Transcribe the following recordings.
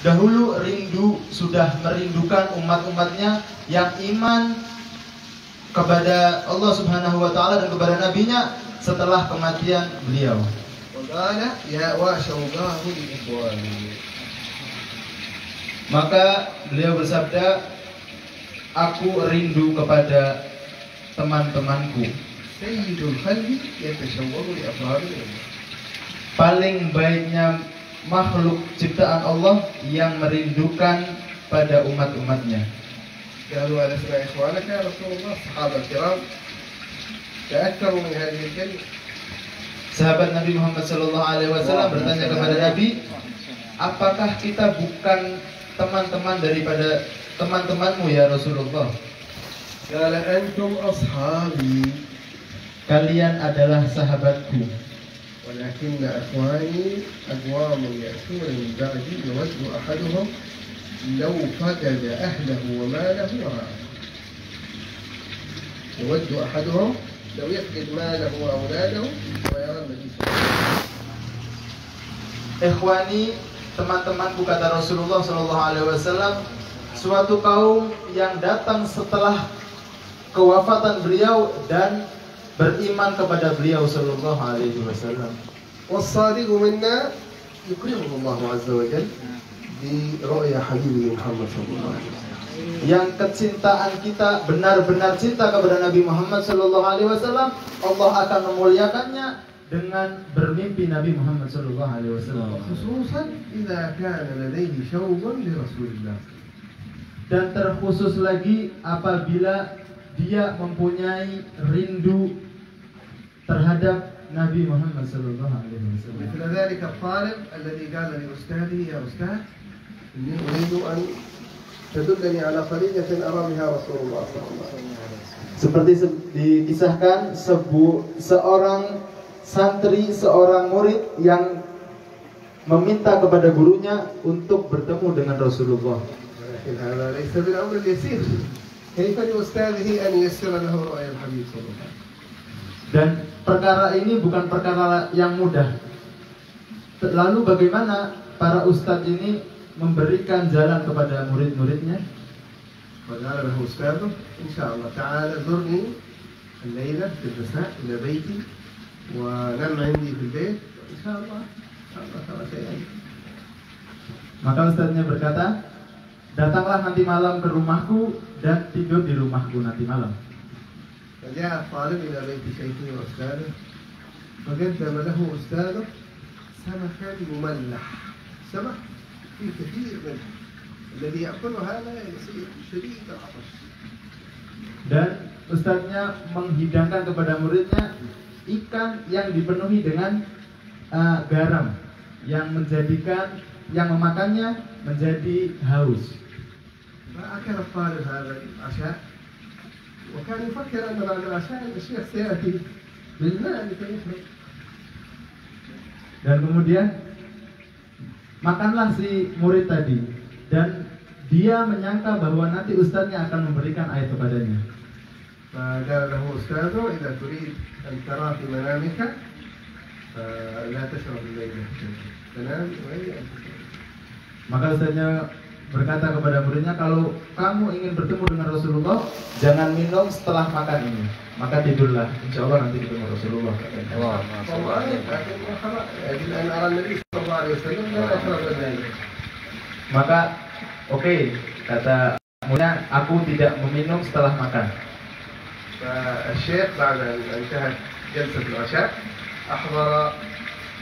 dahulu sudah merindukan umat-umatnya yang iman kepada Allah Subhanahu wa taala dan kepada nabinya setelah kematian beliau. Maka beliau bersabda, aku rindu kepada teman-temanku. Paling baiknya makhluk ciptaan Allah yang merindukan pada umat-umatnya. Sahabat Nabi Muhammad SAW bertanya kepada Nabi, apakah kita bukan teman-teman daripada teman-temanmu ya Rasulullah? Kalian adalah sahabatku. ولكن أخواني أقوام يأتون من بعدي يود أحدهم لو فقد أهله وماله وراءه. يود أحدهم لو يفقد ماله وأولاده ويرى النبي صلى الله عليه وسلم. Ikhwani, teman-temanku, kata Rasulullah SAW, suatu kaum yang datang setelah kewafatan beliau dan beriman kepada beliau sallallahu alaihi wasallam. والصادق منا يكرمه الله عز وجل برؤيا حبيبه محمد صلى الله عليه وسلم. Yang kecintaan kita benar-benar cinta kepada Nabi Muhammad sallallahu alaihi wasallam, Allah akan memuliakannya dengan bermimpi Nabi Muhammad sallallahu alaihi wasallam. Khususan jika kana ladaihi syauqun li Rasulillah. Dan terkhusus lagi apabila dia mempunyai rindu terhadap Nabi Muhammad sallallahu alaihi wasallam. مثل ذلك الطالب الذي قال لأستاذه يا أستاذ إني أريد أن تدلني على طريقة أرى بها رسول الله صلى الله عليه وسلم. Seperti dikisahkan seorang santri, seorang murid yang meminta kepada gurunya untuk bertemu dengan Rasulullah. لكن هذا ليس بالأمر اليسير. كيف لأستاذه أن ييسر له رؤيا الحبيب صلى الله عليه وسلم. Dan perkara ini bukan perkara yang mudah. Lalu bagaimana para ustadz ini memberikan jalan kepada murid-muridnya? فقال له أستاذه إن شاء الله تعالى زرني الليلة في المساء إلى بيتي ونم عندي في البيت إن شاء الله ترى شيئا. Maka ustadznya berkata, datanglah nanti malam ke rumahku dan tidur di rumahku nanti malam. فجاء الطالب إلى بيت شيخه وأستاذه فقدم له أستاذه سمكا مملح، سمك فيه كثير منه الذي يأكله هذا يصير شديد العطش. Dan ustadznya menghidangkan kepada muridnya ikan yang dipenuhi dengan garam yang memakannya menjadi haus. فأكل الطالب هذا العشاء وكان يفكر أن بعد العشاء الشيخ سيأتي بالماء لكي يشرب. Dan kemudian makanlah si murid tadi dan dia menyangka bahwa nanti ustadznya akan memberikan air kepadanya. فقال له أستاذه إذا تريد أن ترى في منامك فلا تشرب الليل تنام وهي. Maka ustadznya berkata kepada muridnya, kalau kamu ingin bertemu dengan Rasulullah, jangan minum setelah makan ini, maka tidurlah, insya Allah nanti ketemu Rasulullah. Maka oke, kata muridnya, aku tidak meminum setelah makan. الشيخ بعد أن انتهت جلسة العشاء أحضر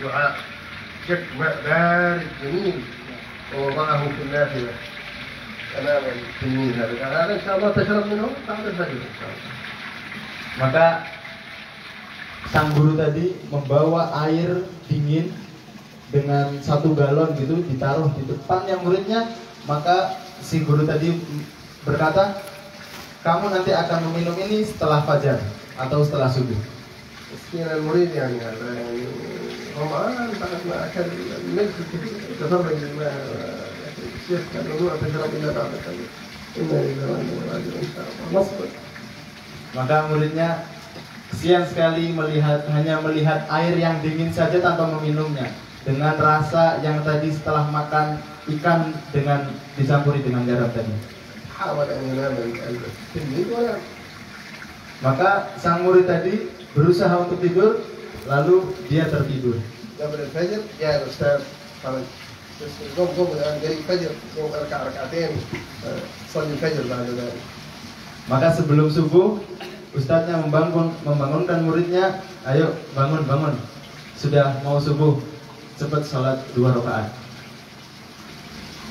وعاء جك ماء بارد جميل ووضعه في النافذة أمام التلميذ هذا. قال هذا إن شاء الله تشرب منه بعد الفجر إن شاء الله. Maka sang guru tadi membawa air dingin dengan 1 galon gitu, ditaruh di depannya muridnya. Maka si guru tadi berkata, kamu nanti akan meminum ini setelah fajar atau setelah subuh. مسكين المريد يعني هذا يعني رمضان بعد ما أكل الملك الكثير تفرج الماء. الشيخ كان ممنوع تشرب إلا بعد الفجر. إنا لله وإنا إليه راجعون إن شاء الله. نصبر. Maka muridnya kesian sekali hanya melihat air yang dingin saja tanpa meminumnya. dengan rasa yang tadi setelah makan ikan dengan dicampuri dengan garam tadi. حاول أن ينام التلميذ ونام. Maka sang murid tadi berusaha untuk tidur, lalu dia tertidur. قبل الفجر جاء الأستاذ قال بس قم الآن قريب الفجر، قم اركع ركعتين صلي الفجر بعد ذلك. Maka sebelum subuh, ustadznya membangunkan muridnya, ayo bangun, sudah mau subuh, cepat salat 2 rakaat.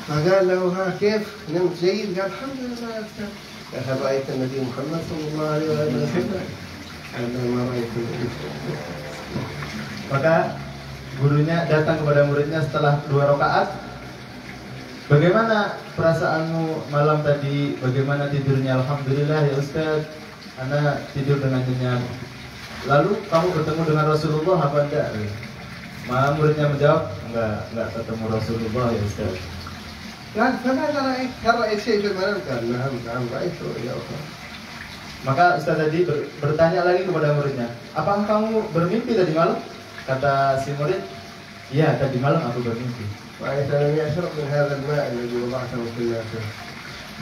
فقال له ها كيف نمت جيد؟ قال الحمد لله يا أستاذ. قال هل رأيت النبي محمد صلى الله عليه وسلم؟ قال لا ما رأيت النبي. Maka gurunya datang kepada muridnya setelah 2 rakaat. Bagaimana perasaanmu malam tadi? Bagaimana tidurnya? Alhamdulillah ya Ustaz, ana tidur dengan nyenyak. Lalu kamu bertemu dengan Rasulullah apa enggak? Maka muridnya menjawab, enggak ketemu Rasulullah ya Ustaz. قال فماذا رأيت؟ هل رأيت شيء في المنام؟ قال نعم رأيت رؤيا أخرى. Maka Ustaz tadi bertanya lagi kepada muridnya, apakah kamu bermimpi tadi malam? Kata si murid, iya tadi malam aku bermimpi. رأيت أنني أشرب من هذا الماء الذي وضعته في النافذة.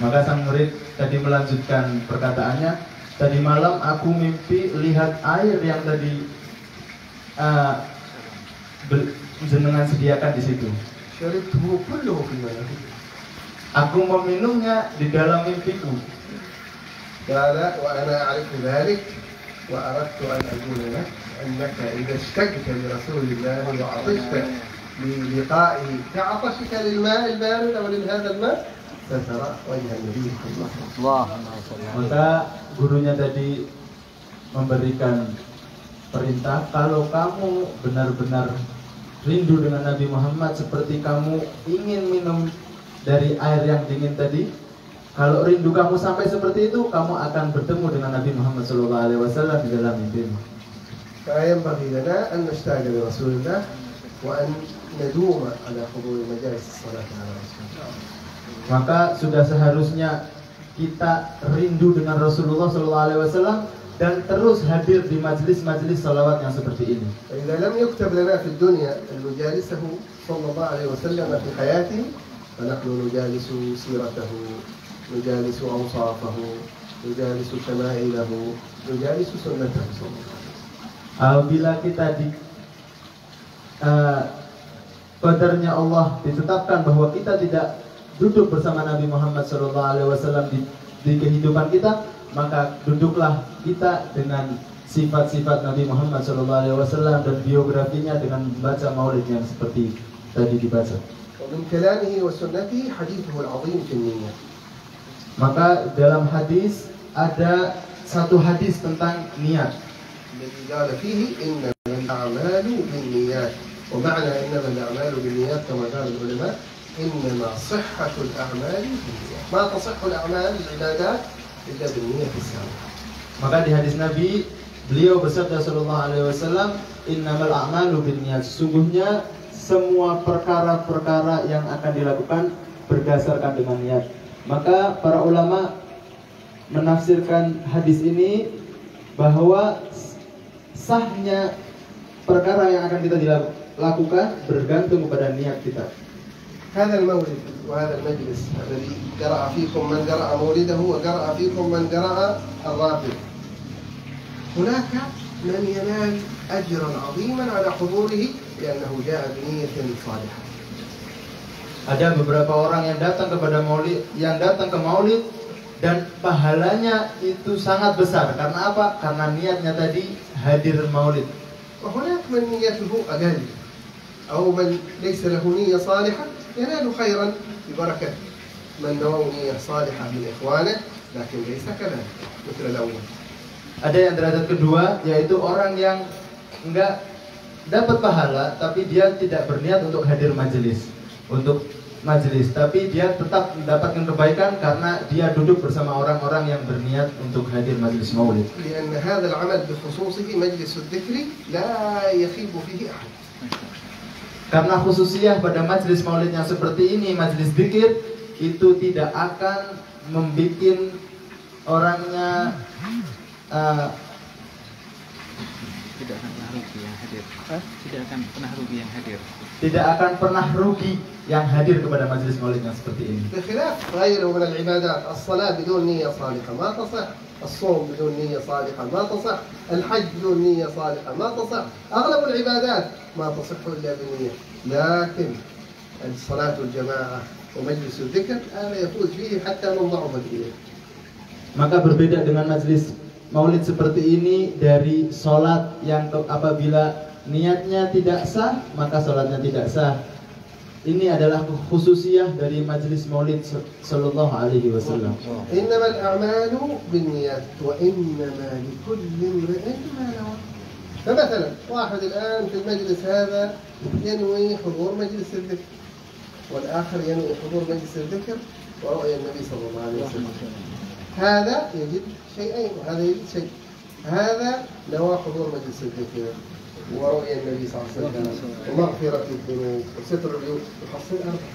Maka sang murid tadi melanjutkan perkataannya, tadi malam aku mimpi lihat air yang tadi jenengan sediakan di situ. شربته كله في المنام. Aku meminumnya di dalam mimpiku. قال وأنا أعرف ذلك وأردت أن أقول لك أنك إذا اشتقت لرسول الله وعطشت للقائه كعطشك للماء البارد أو لهذا الماء سترى وجه النبي صلى الله عليه وسلم. Maka gurunya tadi memberikan perintah, kalau kamu benar-benar rindu dengan Nabi Muhammad seperti kamu ingin minum dari air yang dingin tadi, kalau rindu kamu sampai seperti itu, kamu akan bertemu dengan Nabi Muhammad SAW di dalam mimpimu. فينبغي لنا أن نشتاق لرسول الله وأن ندوم على حضور مجالس الصلاة على رسول الله. Maka sudah seharusnya kita rindu dengan Rasulullah SAW dan terus hadir di majelis-majelis salawat yang seperti ini. فإذا لم يكتب لنا في الدنيا أن نجالسه صلى الله عليه وسلم في حياته فنحن نجالس سيرته، نجالس أوصافه، نجالس شمائله، نجالس سنته صلى الله عليه وسلم. Apabila kita di qadarnya Allah ditetapkan bahwa kita tidak duduk bersama Nabi Muhammad SAW di kehidupan kita, maka duduklah kita dengan sifat-sifat Nabi Muhammad SAW dan biografinya dengan membaca maulid yang seperti tadi dibaca. ومن كلامه وسنته حديثه العظيم في النية. Maka dalam hadis ada satu hadis tentang niat. الذي قال فيه إنما الأعمال بالنيات، ومعنى إنما الأعمال بالنيات كما قال العلماء إنما صحة الأعمال بالنيات، ما تصح الأعمال العبادات إلا بالنية الصالحة. Maka di hadis Nabi beliau bersabda sallallahu alaihi wasallam, innamal a'malu binniyat. Sesungguhnya semua perkara-perkara yang akan dilakukan berdasarkan dengan niat. Maka para ulama menafsirkan hadis ini bahwa sahnya perkara yang akan kita dilakukan bergantung kepada niat kita. هذا المولد وهذا المجلس الذي قرأ فيكم من قرأ مولده وقرأ فيكم من قرأ الراتب، هناك من ينال أجرا عظيما على حضوره لأنه جاء بنية صالحة. Ada beberapa orang yang datang kepada maulid, yang datang ke maulid dan pahalanya itu sangat besar. Karena apa? Karena niatnya tadi hadir maulid. وهناك من نيته أقل أو من ليس له نية صالحة ينال خيرا ببركة من نوى نية صالحة من إخوانه لكن ليس كذلك مثل الأول. Ada yang derajat kedua, yaitu orang yang enggak dapat pahala tapi dia tidak berniat untuk hadir majelis, tapi dia tetap mendapatkan kebaikan karena dia duduk bersama orang-orang yang berniat untuk hadir majelis maulid. لأن هذا العمل بخصوصه مجلس الذكر لا يخيب فيه أحد. Karena khususiyah pada majelis maulid yang seperti ini, majelis zikir, itu tidak akan membuat orangnya tidak akan pernah rugi yang hadir. Tidak akan pernah rugi yang hadir. tidak akan pernah rugi yang hadir kepada majelis maulid yang seperti ini. بخلاف غيره من العبادات، الصلاة بدون نية صالحة ما تصح، الصوم بدون نية صالحة ما تصح، الحج بدون نية صالحة ما تصح، أغلب العبادات ما تصح إلا بنية، لكن الصلاة الجماعة ومجلس الذكر هذا يفوز فيه حتى من ضعف الإيمان. Maka berbeda dengan majelis maulid seperti ini dari sholat yang apabila niatnya tidak sah maka sholatnya tidak sah. Ini adalah khususiyah dari majelis maulid sallallahu alaihi wasallam. Innamal a'malu binniyat wa innama likulli imri'in ma nawa. فمثلا واحد الآن في المجلس هذا ينوي حضور مجلس الذكر والآخر ينوي حضور مجلس الذكر ورؤيا النبي صلى الله عليه وسلم. هذا يجد شيئين وهذا يجد شيء. هذا نوى حضور مجلس الذكر ورؤيا النبي صلى الله عليه وسلم ومغفرة الذنوب وستر العيوب يحصل أربعة.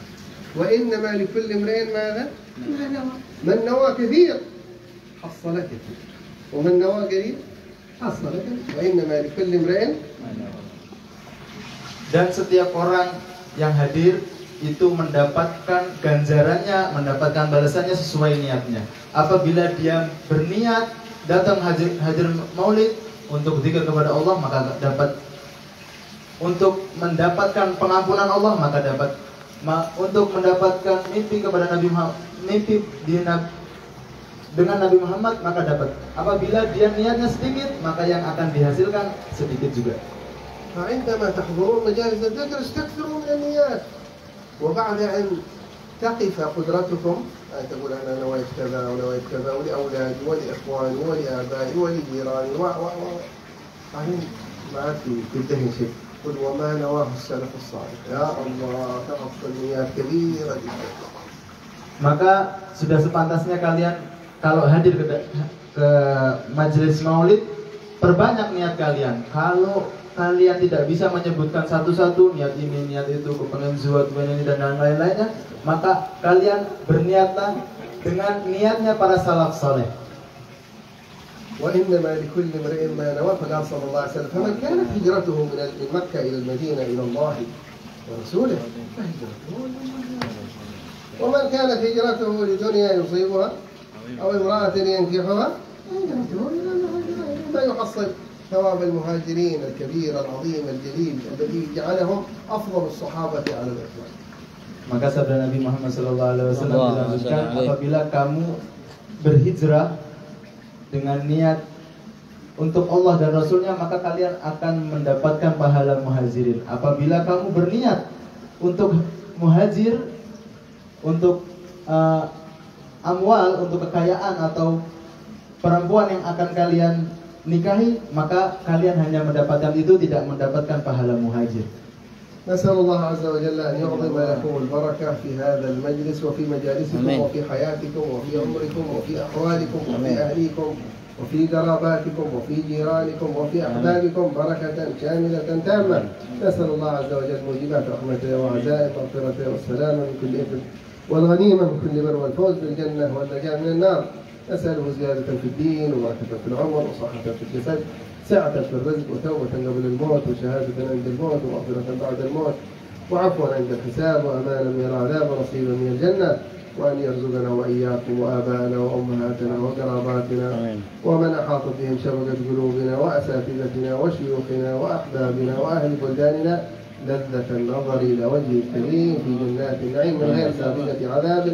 وإنما لكل امرئ ماذا؟ ما نوى. من نوى كثير حصل كثير ومن نوى قليل حصل قليل. وإنما لكل امرئ ما نوى. Dan setiap orang yang hadir itu mendapatkan ganjarannya, mendapatkan balasannya sesuai niatnya. Apabila dia berniat datang hadir maulid untuk zikir kepada Allah maka dapat, untuk mendapatkan pengampunan Allah maka dapat, untuk mendapatkan mimpi kepada Nabi Muhammad, mimpi dengan Nabi Muhammad maka dapat. Apabila dia niatnya sedikit maka yang akan dihasilkan sedikit juga. فعندما تحضرون مجالس الذكر استكثروا من النيات وبعد أن تقف قدرتكم أن تقول أنا نويت كذا ونويت كذا ولأولادي ولإخواني ولآبائي ولجيراني بعدين ما في الذهن شيء قل وما نواه السلف الصالح. يا الله تحصل نيات كبيرة جدا. Maka sudah sepantasnya kalian kalau hadir ke majelis maulid perbanyak niat kalian. Kalau kalian tidak bisa menyebutkan satu-satu niat ini, niat itu, kepengen zuhud, kepengen ini dan lain-lainnya, maka kalian berniatlah dengan niatnya para salaf saleh. وإنما لكل امرئ ما نوى فقال صلى الله عليه وسلم فمن كانت هجرته من مكة إلى المدينة إلى الله ورسوله فهجرته ومن كانت هجرته لدنيا يصيبها أو امرأة ينكحها فهجرته إلى ما هاجر إليه ما يحصل ثواب المهاجرين الكبير العظيم الجليل الذي جعلهم أفضل الصحابة على الإطلاق. Maka sabda Nabi Muhammad SAW dilanjutkan, apabila kamu berhijrah dengan niat untuk Allah dan Rasulnya maka kalian akan mendapatkan pahala muhajirin. Apabila kamu berniat untuk muhajir, untuk amwal, untuk kekayaan atau perempuan yang akan kalian nikahi, maka kalian hanya mendapatkan itu, tidak mendapatkan pahala muhajir. نسأل الله عز وجل أن يعظم لكم البركة في هذا المجلس وفي مجالسكم وفي حياتكم وفي عمركم وفي أحوالكم وفي أهليكم وفي قراباتكم وفي جيرانكم وفي أحبابكم بركة شاملة تامة. نسأل الله عز وجل موجبات رحمته وعزائم مغفرته والسلامة من كل إثم والغنيمة من كل بر والفوز بالجنة والنجاة من النار. نسأله زيادة في الدين وبركة في العمر وصحة في الجسد، سعة في الرزق وتوبة قبل الموت وشهادة عند الموت ومغفرة بعد الموت وعفوا عند الحساب وأمانا من العذاب ونصيبا من الجنة، وأن يرزقنا وإياكم وآباءنا وأمهاتنا وقراباتنا ومن أحاط بهم شبكة قلوبنا وأساتذتنا وشيوخنا وأحبابنا وأهل بلداننا لذة النظر إلى وجه الكريم في جنات النعيم من غير سابقة عذاب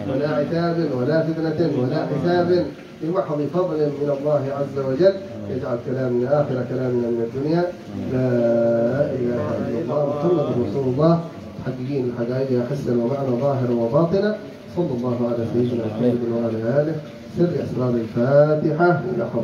ولا عتاب ولا فتنة ولا حساب بمحض فضل من الله عز وجل يجعل كلامنا آخر كلامنا من الدنيا لا إله إلا الله محمد رسول الله محققين الحقائق حسا ومعنى ظاهرا وباطنا. صلى الله على سيدنا محمد وعلى آله. سر أسرار الفاتحة إلى حضرة